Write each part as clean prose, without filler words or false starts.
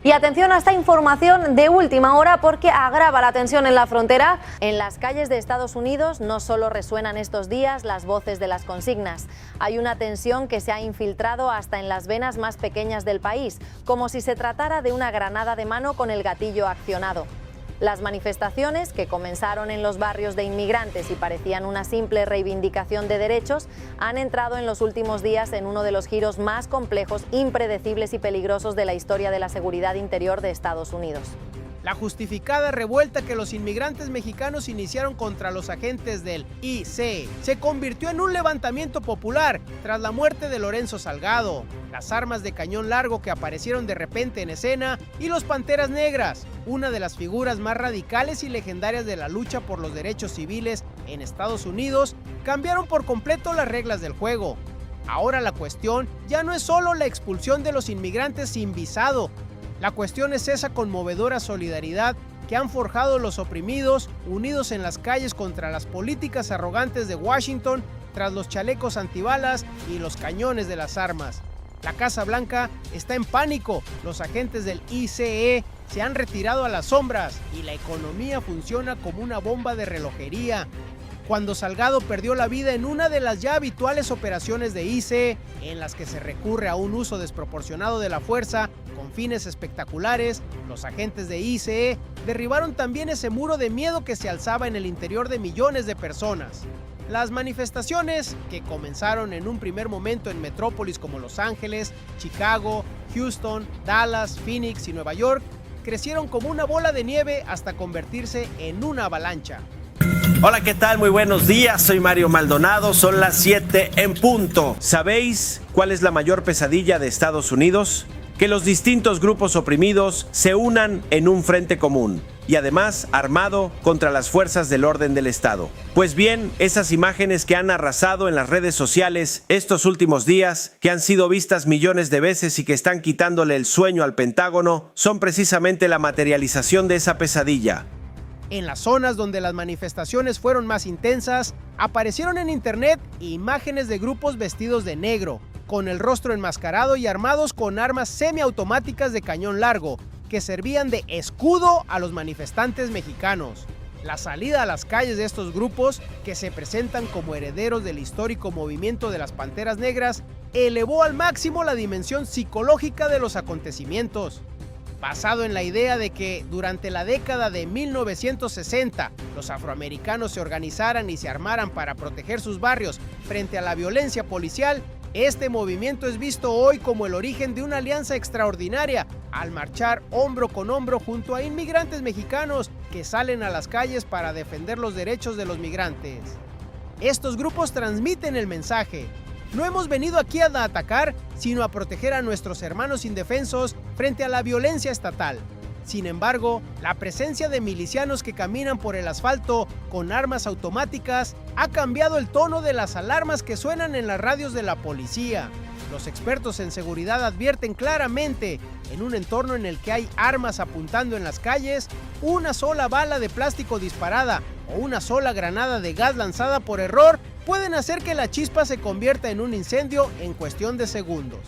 Y atención a esta información de última hora porque agrava la tensión en la frontera. En las calles de Estados Unidos no solo resuenan estos días las voces de las consignas. Hay una tensión que se ha infiltrado hasta en las venas más pequeñas del país, como si se tratara de una granada de mano con el gatillo accionado. Las manifestaciones, que comenzaron en los barrios de inmigrantes y parecían una simple reivindicación de derechos, han entrado en los últimos días en uno de los giros más complejos, impredecibles y peligrosos de la historia de la seguridad interior de Estados Unidos. La justificada revuelta que los inmigrantes mexicanos iniciaron contra los agentes del ICE se convirtió en un levantamiento popular tras la muerte de Lorenzo Salgado, las armas de cañón largo que aparecieron de repente en escena y los Panteras Negras, una de las figuras más radicales y legendarias de la lucha por los derechos civiles en Estados Unidos, cambiaron por completo las reglas del juego. Ahora la cuestión ya no es solo la expulsión de los inmigrantes sin visado. La cuestión es esa conmovedora solidaridad que han forjado los oprimidos, unidos en las calles contra las políticas arrogantes de Washington, tras los chalecos antibalas y los cañones de las armas. La Casa Blanca está en pánico, los agentes del ICE se han retirado a las sombras y la economía funciona como una bomba de relojería. Cuando Salgado perdió la vida en una de las ya habituales operaciones de ICE, en las que se recurre a un uso desproporcionado de la fuerza con fines espectaculares, los agentes de ICE derribaron también ese muro de miedo que se alzaba en el interior de millones de personas. Las manifestaciones, que comenzaron en un primer momento en metrópolis como Los Ángeles, Chicago, Houston, Dallas, Phoenix y Nueva York, crecieron como una bola de nieve hasta convertirse en una avalancha. Hola, ¿qué tal? Muy buenos días, soy Mario Maldonado, son las 7 en punto. ¿Sabéis cuál es la mayor pesadilla de Estados Unidos? Que los distintos grupos oprimidos se unan en un frente común y además armado contra las fuerzas del orden del Estado. Pues bien, esas imágenes que han arrasado en las redes sociales estos últimos días, que han sido vistas millones de veces y que están quitándole el sueño al Pentágono, son precisamente la materialización de esa pesadilla. En las zonas donde las manifestaciones fueron más intensas, aparecieron en internet imágenes de grupos vestidos de negro, con el rostro enmascarado y armados con armas semiautomáticas de cañón largo, que servían de escudo a los manifestantes mexicanos. La salida a las calles de estos grupos, que se presentan como herederos del histórico movimiento de las Panteras Negras, elevó al máximo la dimensión psicológica de los acontecimientos. Basado en la idea de que durante la década de 1960 los afroamericanos se organizaran y se armaran para proteger sus barrios frente a la violencia policial, este movimiento es visto hoy como el origen de una alianza extraordinaria al marchar hombro con hombro junto a inmigrantes mexicanos que salen a las calles para defender los derechos de los migrantes. Estos grupos transmiten el mensaje: no hemos venido aquí a atacar, sino a proteger a nuestros hermanos indefensos frente a la violencia estatal. Sin embargo, la presencia de milicianos que caminan por el asfalto con armas automáticas ha cambiado el tono de las alarmas que suenan en las radios de la policía. Los expertos en seguridad advierten claramente, en un entorno en el que hay armas apuntando en las calles, una sola bala de plástico disparada o una sola granada de gas lanzada por error pueden hacer que la chispa se convierta en un incendio en cuestión de segundos.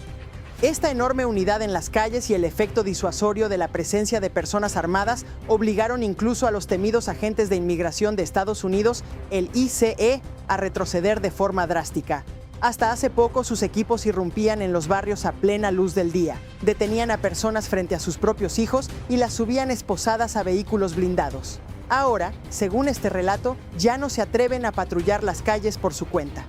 Esta enorme unidad en las calles y el efecto disuasorio de la presencia de personas armadas obligaron incluso a los temidos agentes de inmigración de Estados Unidos, el ICE, a retroceder de forma drástica. Hasta hace poco sus equipos irrumpían en los barrios a plena luz del día, detenían a personas frente a sus propios hijos y las subían esposadas a vehículos blindados. Ahora, según este relato, ya no se atreven a patrullar las calles por su cuenta.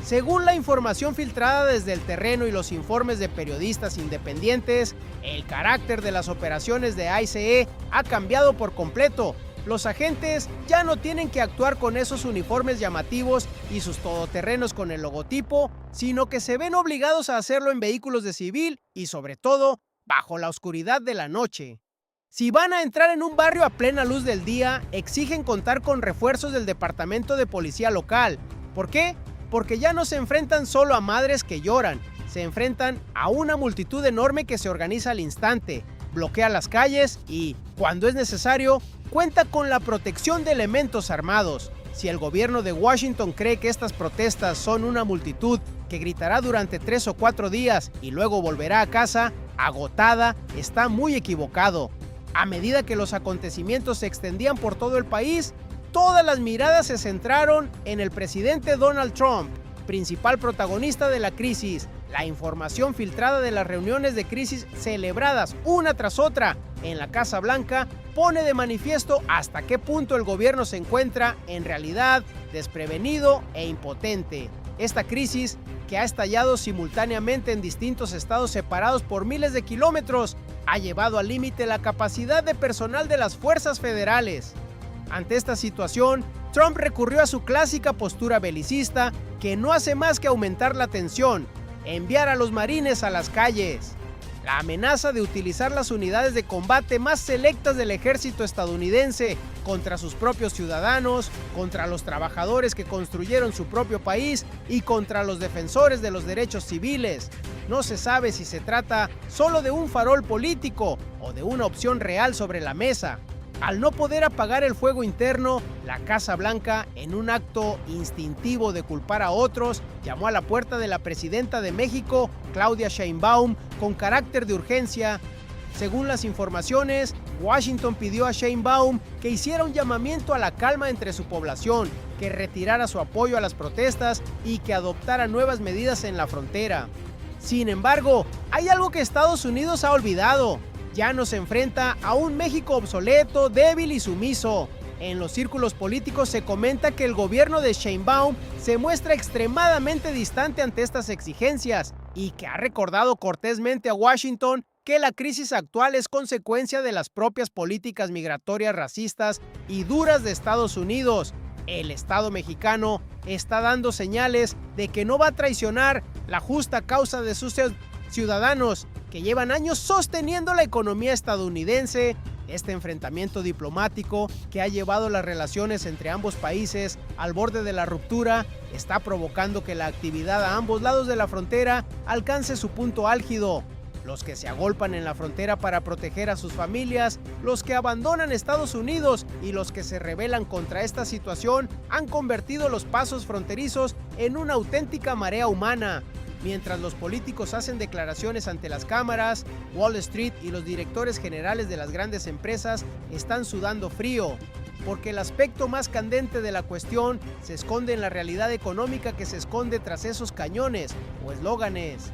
Según la información filtrada desde el terreno y los informes de periodistas independientes, el carácter de las operaciones de ICE ha cambiado por completo. Los agentes ya no tienen que actuar con esos uniformes llamativos y sus todoterrenos con el logotipo, sino que se ven obligados a hacerlo en vehículos de civil y, sobre todo, bajo la oscuridad de la noche. Si van a entrar en un barrio a plena luz del día, exigen contar con refuerzos del Departamento de Policía local. ¿Por qué? Porque ya no se enfrentan solo a madres que lloran, se enfrentan a una multitud enorme que se organiza al instante, bloquea las calles y, cuando es necesario, cuenta con la protección de elementos armados. Si el gobierno de Washington cree que estas protestas son una multitud que gritará durante 3 o 4 días y luego volverá a casa, agotada está muy equivocado. A medida que los acontecimientos se extendían por todo el país, todas las miradas se centraron en el presidente Donald Trump, principal protagonista de la crisis. La información filtrada de las reuniones de crisis celebradas una tras otra en la Casa Blanca pone de manifiesto hasta qué punto el gobierno se encuentra en realidad desprevenido e impotente. Esta crisis, que ha estallado simultáneamente en distintos estados separados por miles de kilómetros, ha llevado al límite la capacidad de personal de las fuerzas federales. Ante esta situación, Trump recurrió a su clásica postura belicista, que no hace más que aumentar la tensión, enviar a los marines a las calles. La amenaza de utilizar las unidades de combate más selectas del ejército estadounidense contra sus propios ciudadanos, contra los trabajadores que construyeron su propio país y contra los defensores de los derechos civiles. No se sabe si se trata solo de un farol político o de una opción real sobre la mesa. Al no poder apagar el fuego interno, la Casa Blanca, en un acto instintivo de culpar a otros, llamó a la puerta de la presidenta de México, Claudia Sheinbaum, con carácter de urgencia. Según las informaciones, Washington pidió a Sheinbaum que hiciera un llamamiento a la calma entre su población, que retirara su apoyo a las protestas y que adoptara nuevas medidas en la frontera. Sin embargo, hay algo que Estados Unidos ha olvidado. Ya no se enfrenta a un México obsoleto, débil y sumiso. En los círculos políticos se comenta que el gobierno de Sheinbaum se muestra extremadamente distante ante estas exigencias y que ha recordado cortésmente a Washington que la crisis actual es consecuencia de las propias políticas migratorias racistas y duras de Estados Unidos. El Estado mexicano está dando señales de que no va a traicionar la justa causa de sus ciudadanos que llevan años sosteniendo la economía estadounidense. Este enfrentamiento diplomático que ha llevado las relaciones entre ambos países al borde de la ruptura está provocando que la actividad a ambos lados de la frontera alcance su punto álgido. Los que se agolpan en la frontera para proteger a sus familias, los que abandonan Estados Unidos y los que se rebelan contra esta situación han convertido los pasos fronterizos en una auténtica marea humana. Mientras los políticos hacen declaraciones ante las cámaras, Wall Street y los directores generales de las grandes empresas están sudando frío, porque el aspecto más candente de la cuestión se esconde en la realidad económica que se esconde tras esos cañones o eslóganes.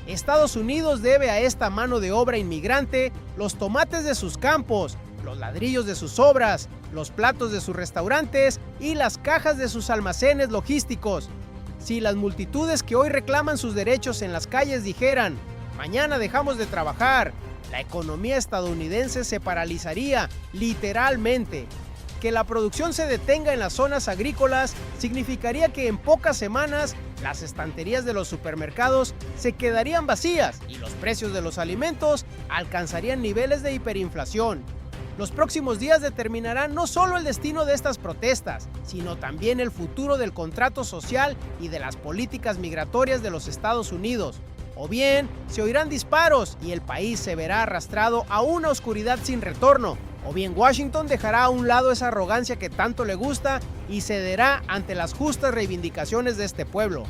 Estados Unidos debe a esta mano de obra inmigrante los tomates de sus campos, los ladrillos de sus obras, los platos de sus restaurantes y las cajas de sus almacenes logísticos. Si las multitudes que hoy reclaman sus derechos en las calles dijeran, mañana dejamos de trabajar, la economía estadounidense se paralizaría, literalmente. Que la producción se detenga en las zonas agrícolas significaría que en pocas semanas las estanterías de los supermercados se quedarían vacías y los precios de los alimentos alcanzarían niveles de hiperinflación. Los próximos días determinarán no solo el destino de estas protestas, sino también el futuro del contrato social y de las políticas migratorias de los Estados Unidos. O bien, se oirán disparos y el país se verá arrastrado a una oscuridad sin retorno. O bien Washington dejará a un lado esa arrogancia que tanto le gusta y cederá ante las justas reivindicaciones de este pueblo.